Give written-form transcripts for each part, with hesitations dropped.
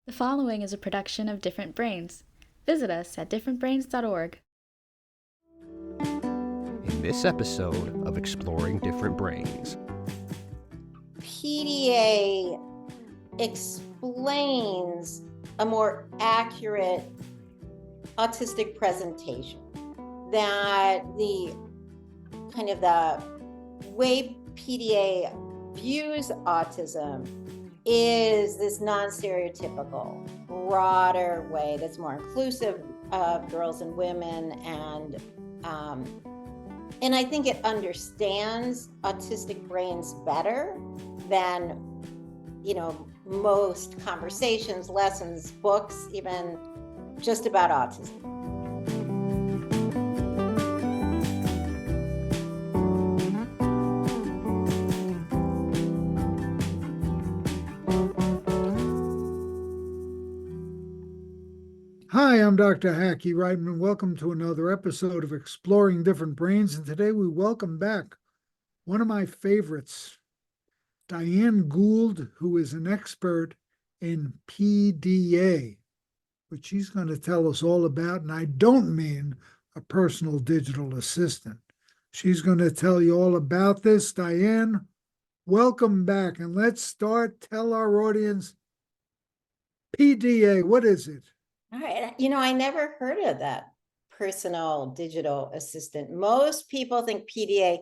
The following is a production of Different Brains. Visit us at differentbrains.org. In this episode of Exploring Different Brains, PDA explains a more accurate autistic presentation, that the way PDA views autism is this non-stereotypical, broader way that's more inclusive of girls and women, and I think it understands autistic brains better than most conversations, lessons, books, even just about autism. Hi, I'm Dr. Hackey Reitman. Welcome to another episode of Exploring Different Brains. And today we welcome back one of my favorites, Diane Gould, who is an expert in PDA, which she's going to tell us all about. And I don't mean a personal digital assistant. She's going to tell you all about this. Diane, welcome back. And let's start. Tell our audience, PDA, what is it? All right. I never heard of that, personal digital assistant. Most people think PDA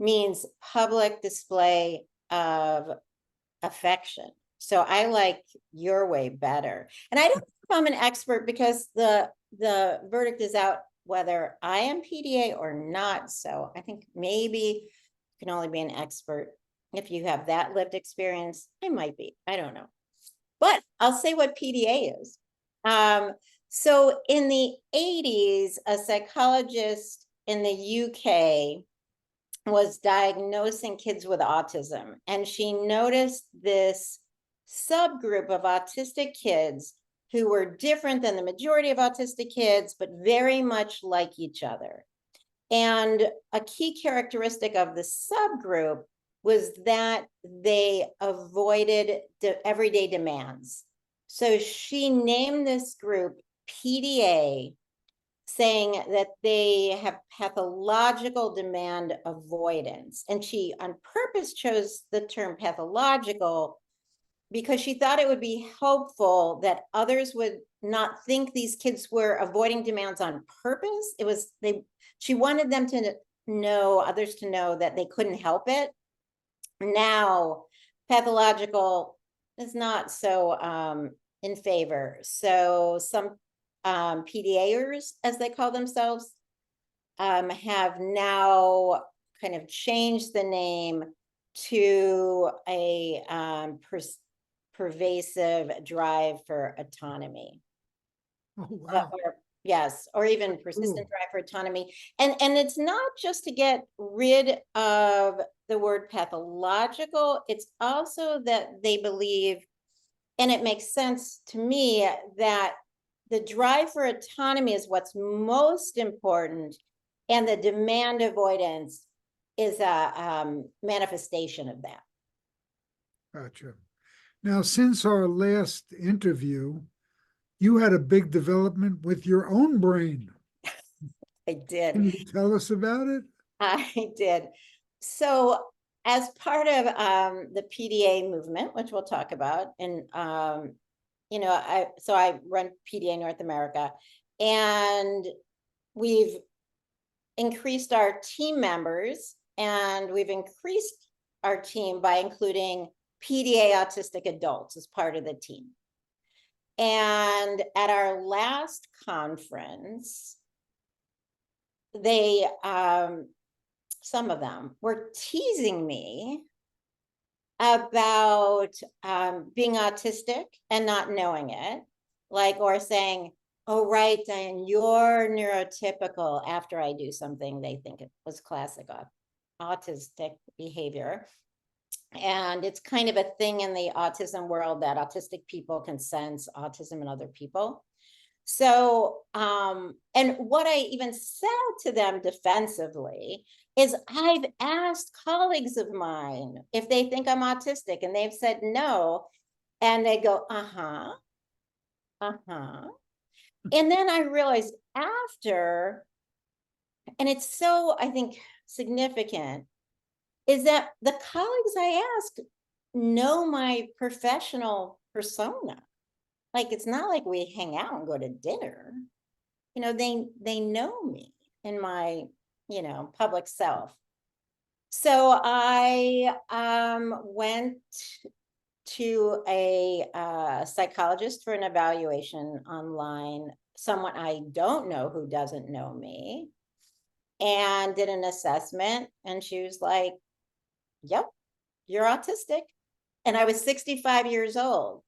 means public display of affection. So I like your way better. And I don't know if I'm an expert, because the verdict is out whether I am PDA or not. So I think maybe you can only be an expert if you have that lived experience. I might be. I don't know. But I'll say what PDA is. So in the 80s, a psychologist in the UK was diagnosing kids with autism, and she noticed this subgroup of autistic kids who were different than the majority of autistic kids, but very much like each other. And a key characteristic of the subgroup was that they avoided everyday demands. So she named this group PDA, saying that they have pathological demand avoidance. And she on purpose chose the term pathological because she thought it would be helpful that others would not think these kids were avoiding demands on purpose. She wanted them to know, others to know, that they couldn't help it. Now, pathological is not so in favor. So some PDAers, as they call themselves, have now kind of changed the name to a pervasive drive for autonomy. Oh, wow. Or even persistent drive for autonomy. And it's not just to get rid of the word pathological, it's also that they believe, and it makes sense to me, that the drive for autonomy is what's most important, and the demand avoidance is a manifestation of that. Gotcha. Now, since our last interview, you had a big development with your own brain. I did. Can you tell us about it? I did. So as part of the PDA movement, which we'll talk about, and I run PDA North America, and we've increased our team members, and we've increased our team by including PDA autistic adults as part of the team. And at our last conference, they some of them were teasing me about being autistic and not knowing it, or saying, "Oh, right, Diane, you're neurotypical," after I do something they think it was classic autistic behavior. And it's kind of a thing in the autism world that autistic people can sense autism in other people. So, and what I even said to them defensively is, I've asked colleagues of mine if they think I'm autistic, and they've said no. And they go, uh-huh. uh-huh. And then I realized after, and it's so, I think, significant, is that the colleagues I asked know my professional persona. Like, it's not like we hang out and go to dinner. You know, they know me in my, you know, public self. So I went to a psychologist for an evaluation online, someone I don't know who doesn't know me, and did an assessment. And she was like, yep, you're autistic. And I was 65 years old.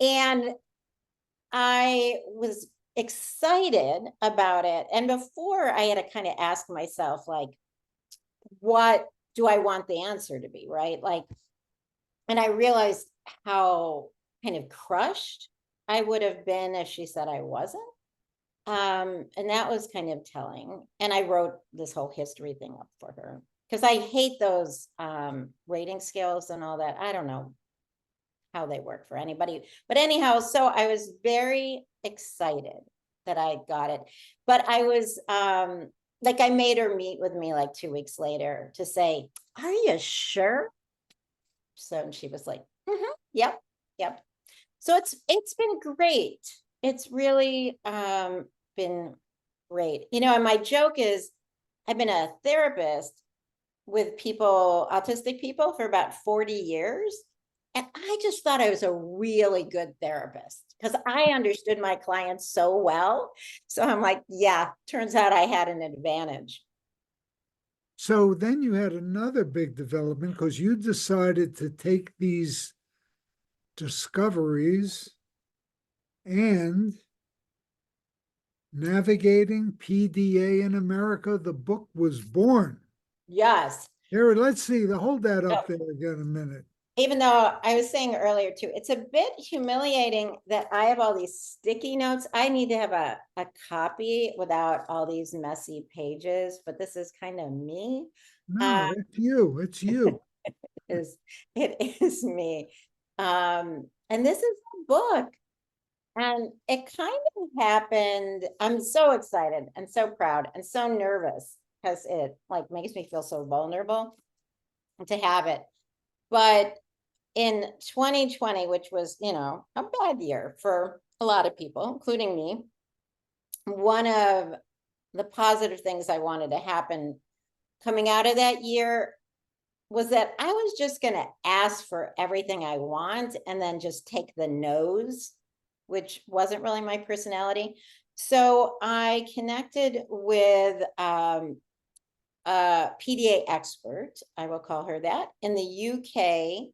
And I was excited about it. And before, I had to kind of ask myself, like, what do I want the answer to be, right? Like, and I realized how kind of crushed I would have been if she said I wasn't. And that was kind of telling. And I wrote this whole history thing up for her because I hate those rating scales and all that. I don't know how they work for anybody. But anyhow, so I was very excited that I got it. But I was like, I made her meet with me like 2 weeks later to say, are you sure? So she was like, yep, yep. So it's been great. It's really been great. You know, and my joke is I've been a therapist with people, autistic people, for about 40 years. And I just thought I was a really good therapist because I understood my clients so well. So I'm like, yeah, turns out I had an advantage. So then you had another big development because you decided to take these discoveries and Navigating PDA in America, the book was born. Yes. Here, let's see, hold that up Oh. there again a minute. Even though I was saying earlier too, it's a bit humiliating that I have all these sticky notes. I need to have a copy without all these messy pages, but this is kind of me. No, it's you. It's you. It is me. And this is a book. And it kind of happened. I'm so excited and so proud and so nervous because it like makes me feel so vulnerable to have it. But in 2020, which was, you know, a bad year for a lot of people, including me, one of the positive things I wanted to happen coming out of that year was that I was just going to ask for everything I want and then just take the no's, which wasn't really my personality. So I connected with a PDA expert, I will call her that, in the UK,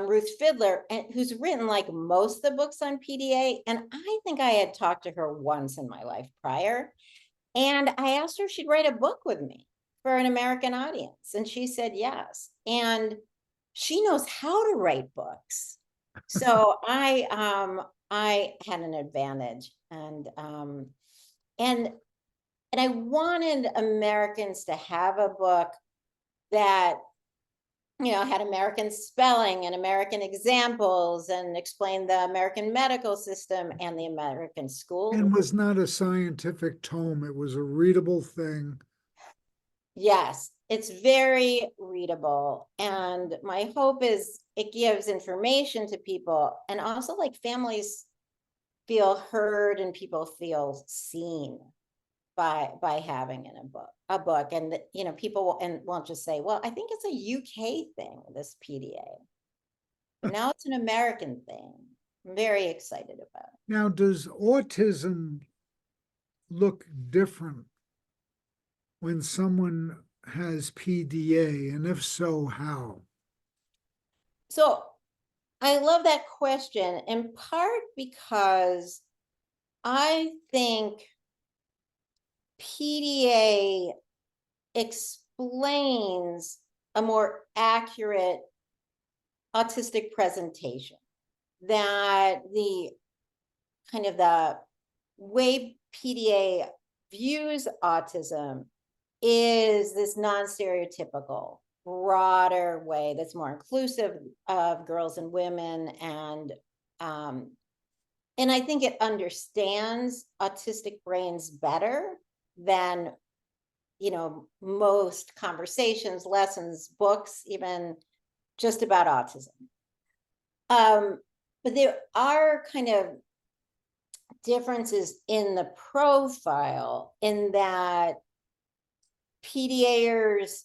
Ruth Fiddler, who's written like most of the books on PDA. And I think I had talked to her once in my life prior. And I asked her if she'd write a book with me for an American audience. And she said yes. And she knows how to write books. So I had an advantage. And I wanted Americans to have a book that, you know, had American spelling and American examples and explained the American medical system and the American school. And was not a scientific tome. It was a readable thing. Yes, it's very readable. And my hope is it gives information to people and also like families feel heard and people feel seen by having in a book. And you know, people won't just say, well, I think it's a UK thing, this PDA. But now it's an American thing. I'm very excited about it. Now, does autism look different when someone has PDA? And if so, how? So I love that question, in part because I think PDA explains a more accurate autistic presentation, that the kind of the way PDA views autism is this non-stereotypical, broader way that's more inclusive of girls and women and and I think it understands autistic brains better than, most conversations, lessons, books, even just about autism. But there are kind of differences in the profile in that PDAers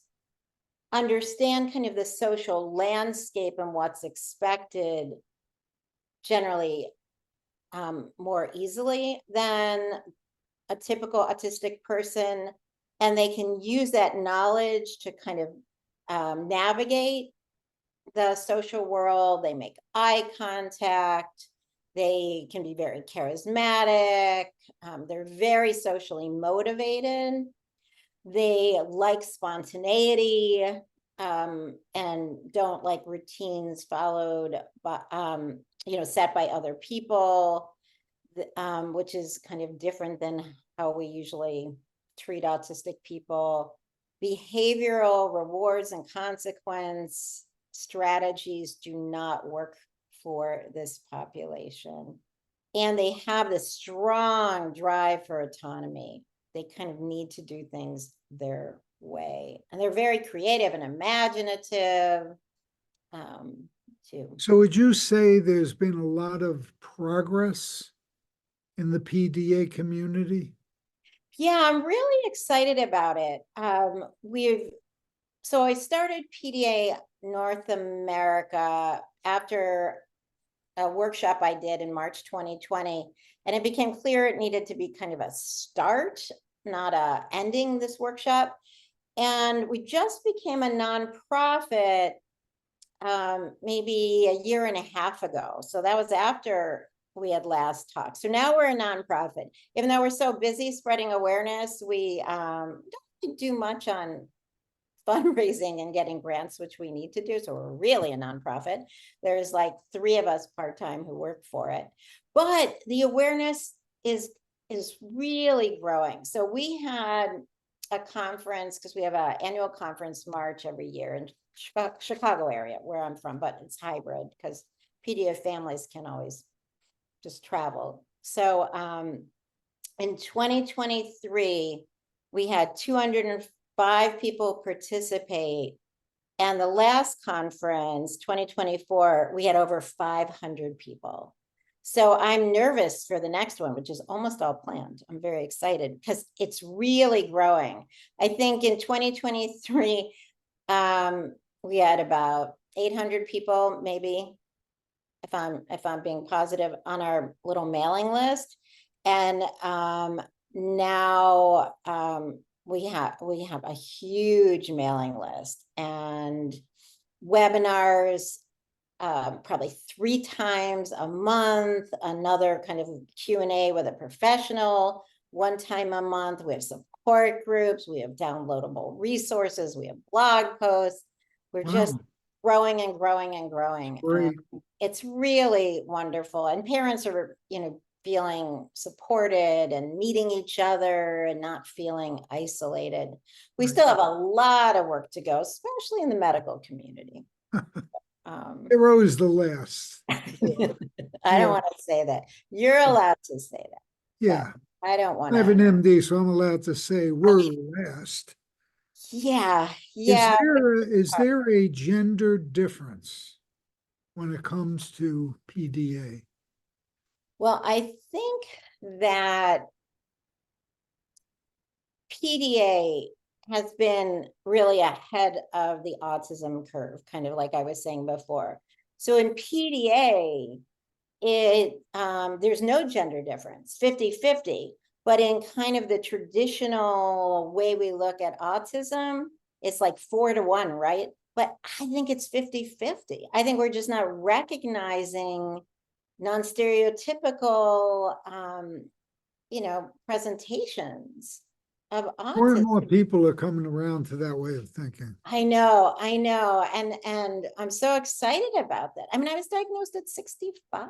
understand kind of the social landscape and what's expected generally more easily than a typical autistic person. And they can use that knowledge to kind of navigate the social world. They make eye contact. They can be very charismatic. They're very socially motivated. They like spontaneity and don't like routines followed by, set by other people, which is kind of different than how we usually treat autistic people. Behavioral rewards and consequence strategies do not work for this population. And they have this strong drive for autonomy. They kind of need to do things their way. And they're very creative and imaginative too. So would you say there's been a lot of progress in the PDA community? Yeah, I'm really excited about it. So I started PDA North America after a workshop I did in March 2020, and it became clear it needed to be kind of a start, not a ending this workshop. And we just became a nonprofit maybe a year and a half ago. So that was after we had last talked. So now we're a nonprofit. Even though we're so busy spreading awareness, we don't do much on fundraising and getting grants, which we need to do. So we're really a nonprofit. There's like 3 of us part-time who work for it. But the awareness is really growing. So we had a conference, because we have an annual conference March every year in Chicago area where I'm from, but it's hybrid because PDA families can always just travel. So in 2023, we had 205 people participate. And the last conference, 2024, we had over 500 people. So I'm nervous for the next one, which is almost all planned. I'm very excited because it's really growing. I think in 2023, we had about 800 people, maybe, if I'm being positive, on our little mailing list. And now we have a huge mailing list and webinars, probably 3 times a month, another kind of Q&A with a professional 1 time a month. We have support groups, we have downloadable resources, we have blog posts. We're just growing and growing and growing. It's really wonderful. And parents are, feeling supported and meeting each other and not feeling isolated. We still have a lot of work to go, especially in the medical community. They're always the last. I don't want to say that. You're allowed to say that. Yeah. I don't want I to. have an MD, so I'm allowed to say we're last. Yeah. Is there a gender difference when it comes to PDA? Well, I think that PDA has been really ahead of the autism curve, kind of like I was saying before. So in PDA, there's no gender difference, 50-50, but in kind of the traditional way we look at autism, it's like 4-1, right? But I think it's 50-50. I think we're just not recognizing non-stereotypical, presentations of autism. More and more people are coming around to that way of thinking. I know. And I'm so excited about that. I mean, I was diagnosed at 65.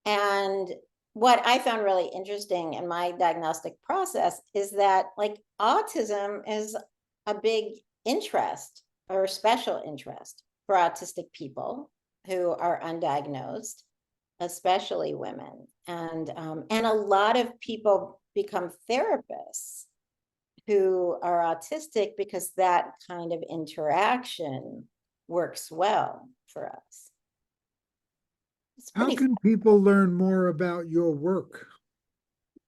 And what I found really interesting in my diagnostic process is that like autism is a big interest or special interest for autistic people who are undiagnosed. especially women. And a lot of people become therapists who are autistic because that kind of interaction works well for us. It's How pretty can people learn more about your work?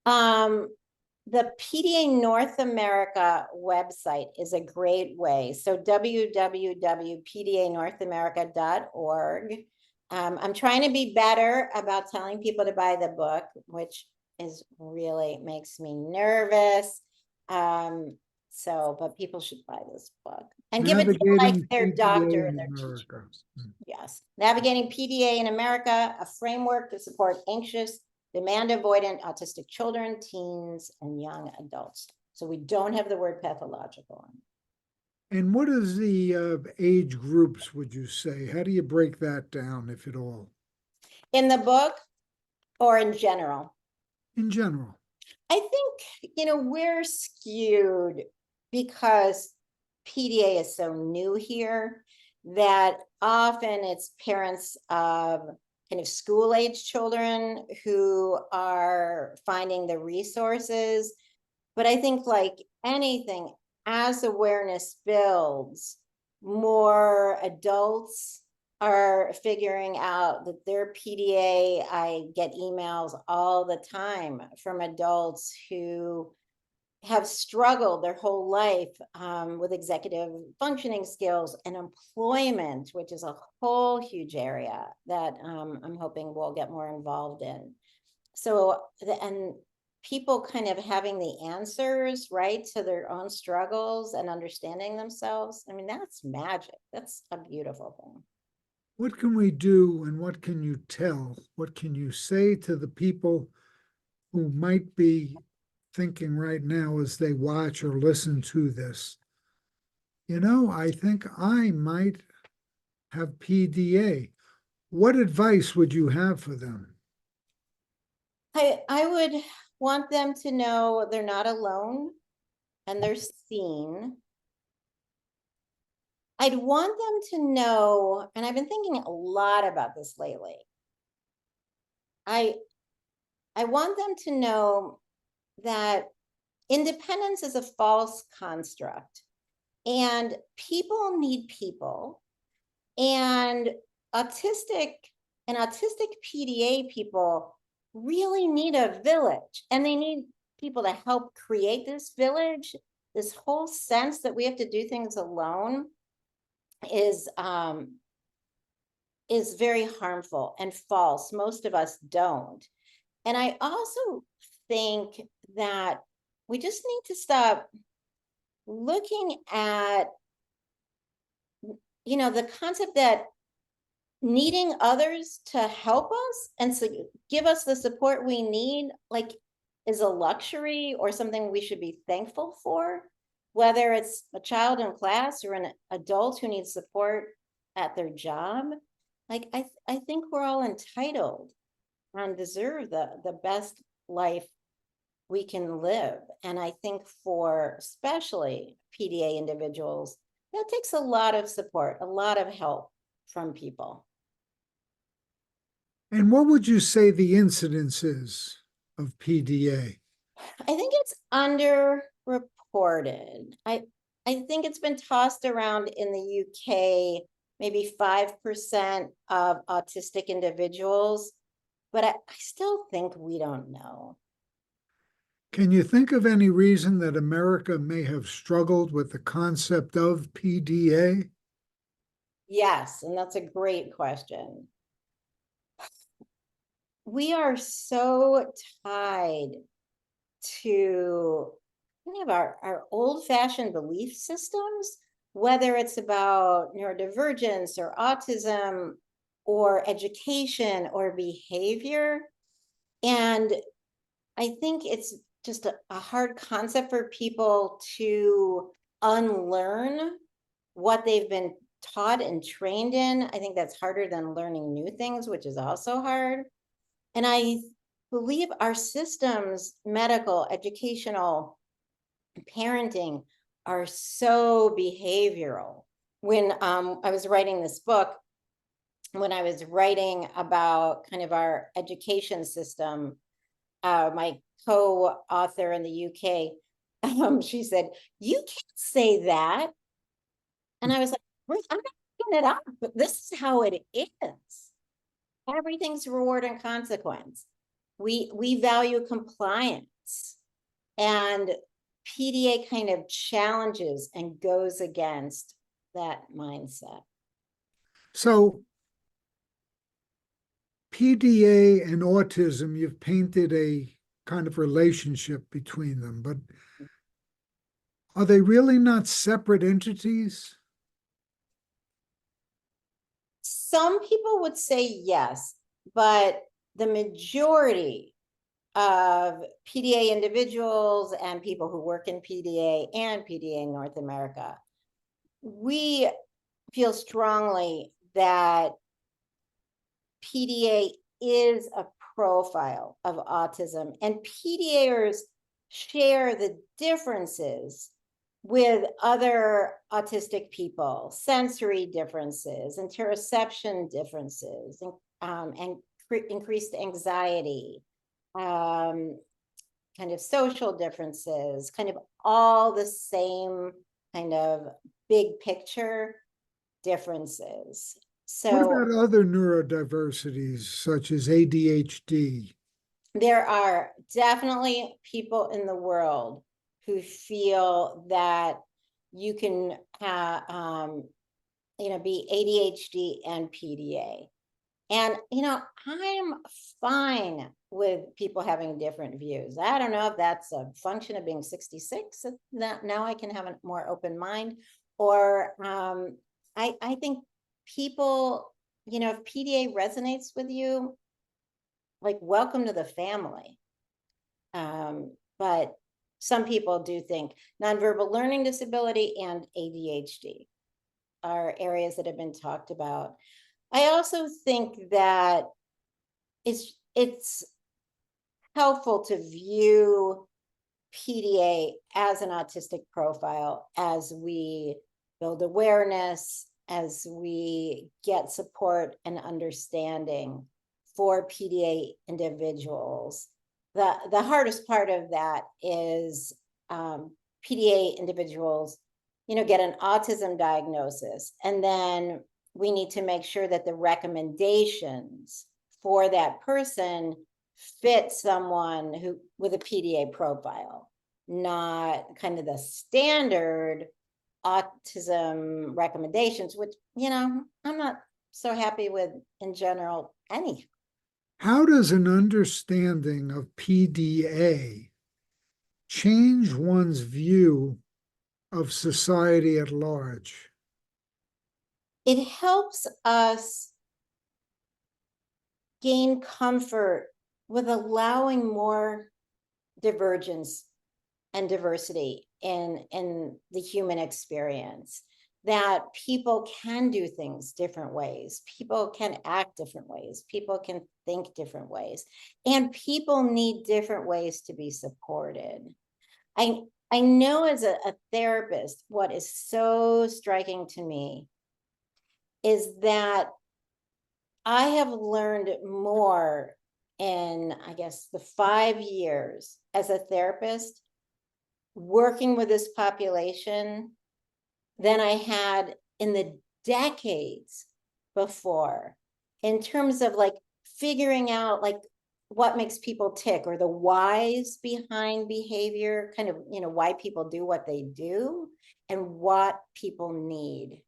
The PDA North America website is a great way. So www.pdanorthamerica.org. I'm trying to be better about telling people to buy the book, which is really makes me nervous. But people should buy this book and give it to like Navigating their PDA doctor in and their teacher. America. Yes, Navigating PDA in America, a framework to support anxious, demand avoidant autistic children, teens, and young adults. So we don't have the word pathological on it. And what is the age groups, would you say? How do you break that down, if at all? In the book or in general? In general. I think, we're skewed because PDA is so new here that often it's parents of kind of school-age children who are finding the resources. But I think like anything, as awareness builds, more adults are figuring out that their PDA. I get emails all the time from adults who have struggled their whole life with executive functioning skills and employment, which is a whole huge area that I'm hoping we'll get more involved in. So, and people kind of having the answers, right, to their own struggles and understanding themselves. I mean, that's magic. That's a beautiful thing. What can we do and what can you tell? What can you say to the people who might be thinking right now as they watch or listen to this? I think I might have PDA. What advice would you have for them? I would want them to know they're not alone and they're seen. I'd want them to know, and I've been thinking a lot about this lately. I want them to know that independence is a false construct and people need people, and autistic PDA people really need a village, and they need people to help create this village. This whole sense that we have to do things alone is very harmful and false. Most of us don't. And I also think that we just need to stop looking at, the concept that needing others to help us and so give us the support we need, like, is a luxury or something we should be thankful for, whether it's a child in class or an adult who needs support at their job. Like, I think we're all entitled and deserve the best life we can live. And I think for especially PDA individuals, that takes a lot of support, a lot of help from people. And what would you say the incidence is of PDA? I think it's underreported. I think it's been tossed around in the UK, maybe 5% of autistic individuals, but I still think we don't know. Can you think of any reason that America may have struggled with the concept of PDA? Yes, and that's a great question. We are so tied to any of our old-fashioned belief systems, whether it's about neurodivergence or autism or education or behavior. And I think it's just a hard concept for people to unlearn what they've been taught and trained in. I think that's harder than learning new things, which is also hard. And I believe our systems, medical, educational, parenting, are so behavioral. When I was writing this book, when I was writing about kind of our education system, my co-author in the UK, she said, "You can't say that." And I was like, "Ruth, I'm not making it up, but this is how it is. Everything's reward and consequence. We value compliance, and PDA kind of challenges and goes against that mindset." So PDA and autism, you've painted a kind of relationship between them, but are they really not separate entities? Some people would say yes, but the majority of PDA individuals and people who work in PDA and PDA North America, we feel strongly that PDA is a profile of autism, and PDAers share the differences with other autistic people, sensory differences, interoception differences, and increased anxiety, kind of social differences, kind of all the same kind of big picture differences. What So about other neurodiversities such as ADHD? there are definitely people in the world who feel that you can be ADHD and PDA. And, I'm fine with people having different views. I don't know if that's a function of being 66, that now I can have a more open mind, or I think people, if PDA resonates with you, like, welcome to the family. But some people do think nonverbal learning disability and ADHD are areas that have been talked about. I also think that it's helpful to view PDA as an autistic profile as we build awareness, as we get support and understanding for PDA individuals. The hardest part of that is PDA individuals, get an autism diagnosis, and then we need to make sure that the recommendations for that person fit someone who with a PDA profile, not kind of the standard autism recommendations, which, I'm not so happy with in general any. How does an understanding of PDA change one's view of society at large? It helps us gain comfort with allowing more divergence and diversity in the human experience, that people can do things different ways, people can act different ways, people can think different ways, and people need different ways to be supported. I know as a therapist, what is so striking to me is that I have learned more in, I guess, the 5 years as a therapist working with this population than I had in the decades before, in terms of like figuring out like what makes people tick, or the whys behind behavior, kind of, why people do what they do and what people need.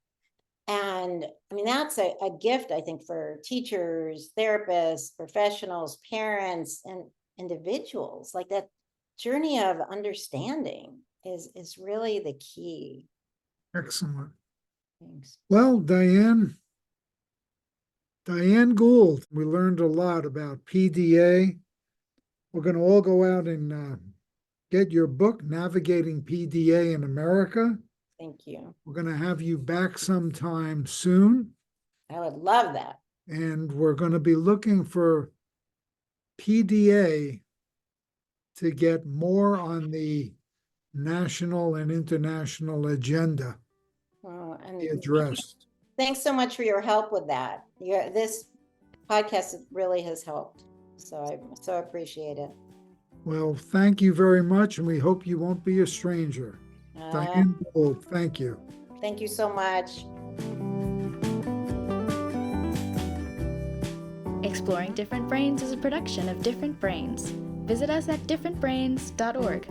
And I mean, that's a gift, I think, for teachers, therapists, professionals, parents, and individuals. Like, that journey of understanding is really the key. Excellent. Thanks. Well, Diane Gould, we learned a lot about PDA. We're going to all go out and get your book, Navigating PDA in America. Thank you. We're going to have you back sometime soon. I would love that. And we're going to be looking for PDA to get more on the national and international agenda And be addressed. thanks so much for your help with that. This podcast really has helped. So I so appreciate it. Well, thank you very much, and we hope you won't be a stranger. Diane Gould, thank you. Thank you so much. Exploring Different Brains is a production of Different Brains. Visit us at differentbrains.org.